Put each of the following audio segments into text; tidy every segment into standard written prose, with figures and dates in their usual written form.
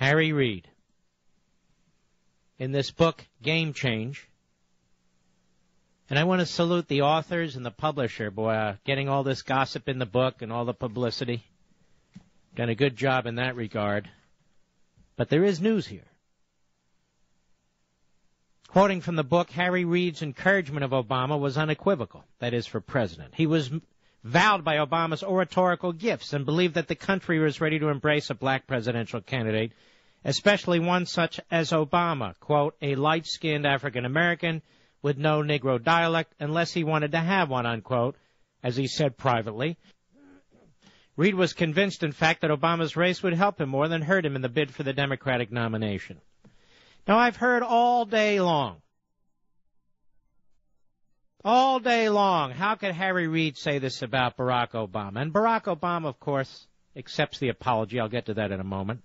Harry Reid. In this book, Game Change. And I want to salute the authors and the publisher, boy, getting all this gossip in the book and all the publicity. Done a good job in that regard. But there is news here. Quoting from the book, Harry Reid's encouragement of Obama was unequivocal, that is, for president. He was vowed by Obama's oratorical gifts and believed that the country was ready to embrace a black presidential candidate, especially one such as Obama, quote, a light-skinned African-American with no Negro dialect unless he wanted to have one, unquote, as he said privately. Reid was convinced, in fact, that Obama's race would help him more than hurt him in the bid for the Democratic nomination. Now, I've heard all day long, how could Harry Reid say this about Barack Obama? And Barack Obama, of course, accepts the apology. I'll get to that in a moment.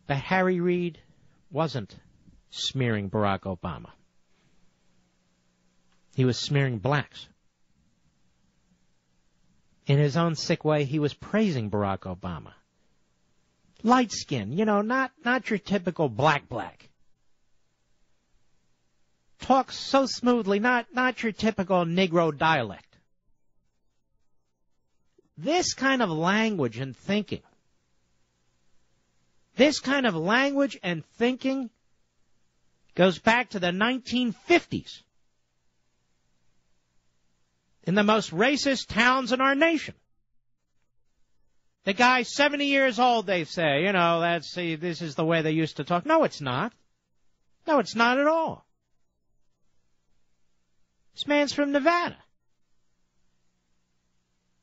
But Harry Reid wasn't smearing Barack Obama. He was smearing blacks. In his own sick way, he was praising Barack Obama. Light skin, not your typical black. Talks so smoothly, not your typical Negro dialect. This kind of language and thinking, goes back to the 1950s in the most racist towns in our nation. The guy's 70 years old, they say. This is the way they used to talk. No, it's not. No, it's not at all. This man's from Nevada.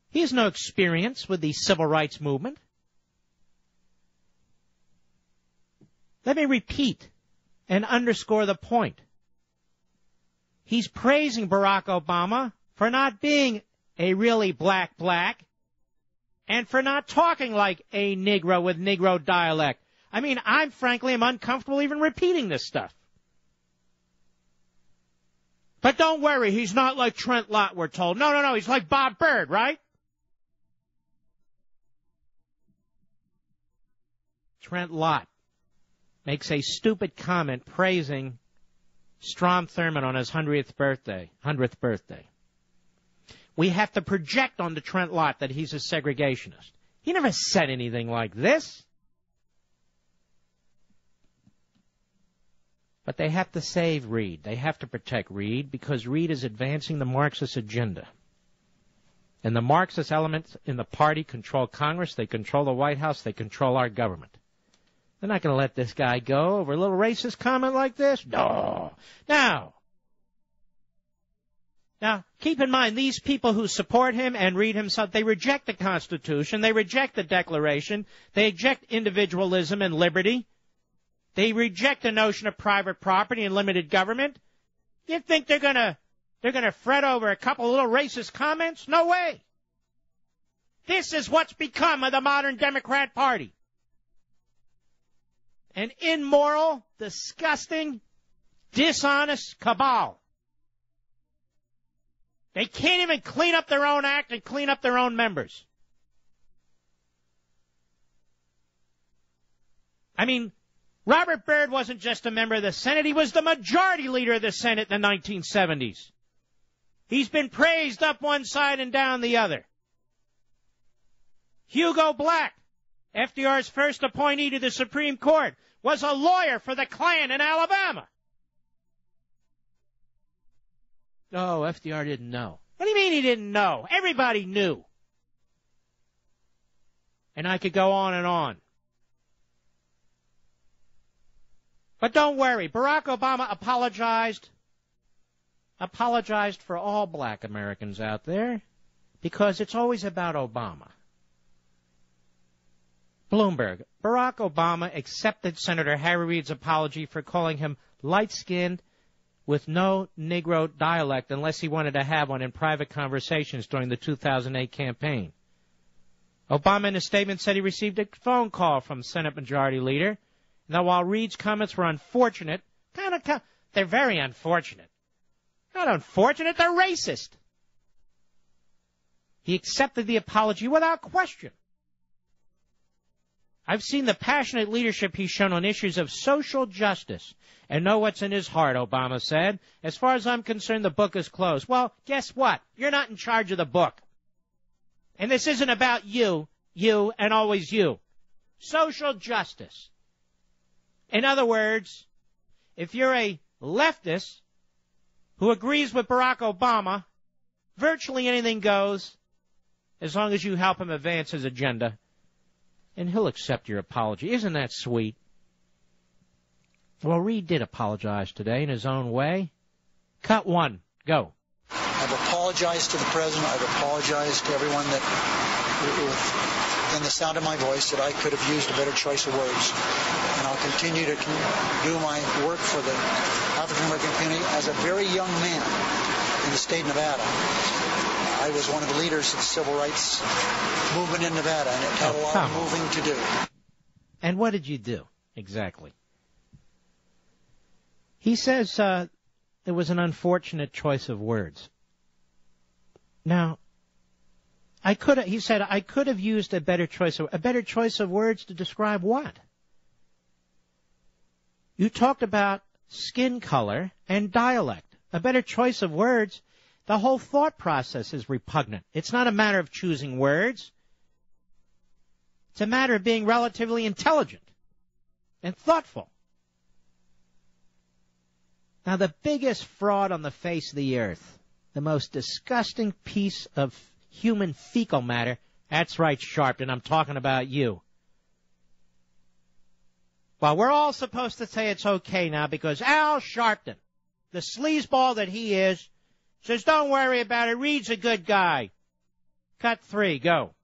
He has no experience with the civil rights movement. Let me repeat and underscore the point. He's praising Barack Obama for not being a really black and for not talking like a Negro with Negro dialect. I mean, I'm uncomfortable even repeating this stuff. But don't worry, he's not like Trent Lott, we're told. No, he's like Bob Byrd, right? Trent Lott makes a stupid comment praising Strom Thurmond on his 100th birthday. We have to project onto Trent Lott that he's a segregationist. He never said anything like this. But they have to save Reid. They have to protect Reid because Reid is advancing the Marxist agenda. And the Marxist elements in the party control Congress, they control the White House, they control our government. They're not going to let this guy go over a little racist comment like this. No. Now, keep in mind, these people who support him and Reid himself, they reject the Constitution, they reject the Declaration, they reject individualism and liberty, they reject the notion of private property and limited government. You think they're going to fret over a couple of little racist comments? No way. This is what's become of the modern Democrat Party. An immoral, disgusting, dishonest cabal. They can't even clean up their own act and clean up their own members. I mean, Robert Byrd wasn't just a member of the Senate. He was the majority leader of the Senate in the 1970s. He's been praised up one side and down the other. Hugo Black, FDR's first appointee to the Supreme Court, was a lawyer for the Klan in Alabama. Oh, FDR didn't know. What do you mean he didn't know? Everybody knew. And I could go on and on. But don't worry, Barack Obama apologized for all black Americans out there because it's always about Obama. Bloomberg, Barack Obama accepted Senator Harry Reid's apology for calling him light-skinned with no Negro dialect unless he wanted to have one in private conversations during the 2008 campaign. Obama in a statement said he received a phone call from Senate Majority Leader. Now, while Reid's comments were unfortunate, they're very unfortunate. Not unfortunate, they're racist. He accepted the apology without question. I've seen the passionate leadership he's shown on issues of social justice and know what's in his heart, Obama said. As far as I'm concerned, the book is closed. Well, guess what? You're not in charge of the book. And this isn't about you, and always you. Social justice. In other words, if you're a leftist who agrees with Barack Obama, virtually anything goes as long as you help him advance his agenda. And he'll accept your apology. Isn't that sweet? Well, Reid did apologize today in his own way. Cut 1. Go. I've apologized to the president. I've apologized to everyone that, in the sound of my voice, that I could have used a better choice of words. And I'll continue to do my work for the African American community. As a very young man in the state of Nevada, I was one of the leaders of the civil rights movement in Nevada, and it had a lot of moving to do. And what did you do exactly? He says it was an unfortunate choice of words. Now, he said I could have used a better choice of words to describe what? You talked about skin color and dialect. A better choice of words. The whole thought process is repugnant. It's not a matter of choosing words. It's a matter of being relatively intelligent and thoughtful. Now, the biggest fraud on the face of the earth, the most disgusting piece of human fecal matter, that's right, Sharpton, I'm talking about you. Well, we're all supposed to say it's okay now because Al Sharpton, the sleazeball that he is, says don't worry about it, Reid's a good guy. Cut 3, go.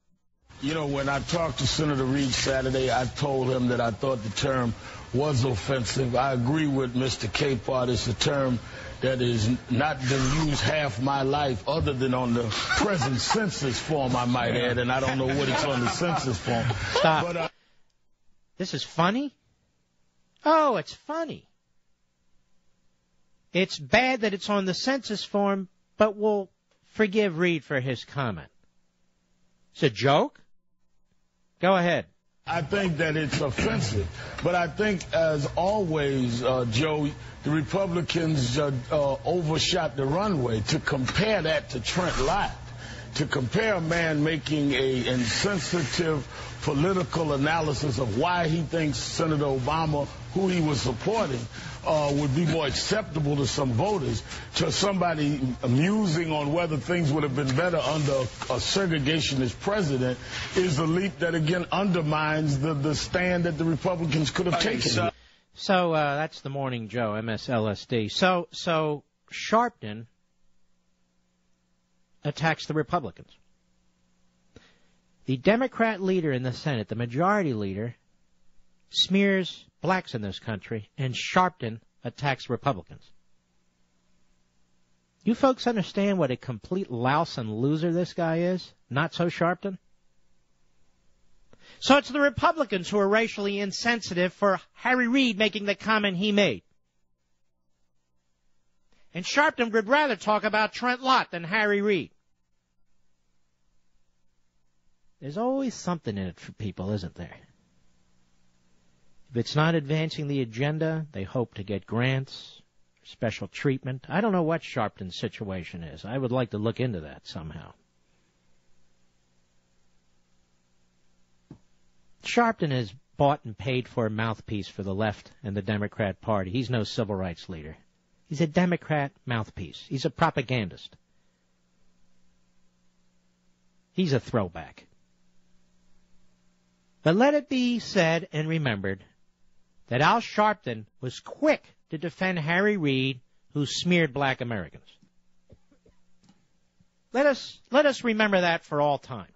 You know, when I talked to Senator Reid Saturday, I told him that I thought the term was offensive. I agree with Mr. Capehart. It's a term that is not been used half my life other than on the present census form, I might add, and I don't know what it's on the census form. Stop. But, this is funny? Oh, it's funny. It's bad that it's on the census form, but we'll forgive Reid for his comment. It's a joke? Go ahead. I think that it's offensive. But I think, as always, Joe, the Republicans overshot the runway. To compare that to Trent Lott, to compare a man making a insensitive political analysis of why he thinks Senator Obama, who he was supporting, would be more acceptable to some voters, to somebody musing on whether things would have been better under a segregationist president, is a leap that, again, undermines the stand that the Republicans could have taken. So that's the Morning Joe, MSLSD. So Sharpton attacks the Republicans. The Democrat leader in the Senate, the majority leader, smears blacks in this country, and Sharpton attacks Republicans. You folks understand what a complete louse and loser this guy is? Not so Sharpton? So it's the Republicans who are racially insensitive for Harry Reid making the comment he made. And Sharpton would rather talk about Trent Lott than Harry Reid. There's always something in it for people, isn't there? If it's not advancing the agenda, they hope to get grants, special treatment. I don't know what Sharpton's situation is. I would like to look into that somehow. Sharpton is bought and paid for a mouthpiece for the left and the Democrat Party. He's no civil rights leader. He's a Democrat mouthpiece. He's a propagandist. He's a throwback. But let it be said and remembered that Al Sharpton was quick to defend Harry Reid, who smeared black Americans. Let us remember that for all time.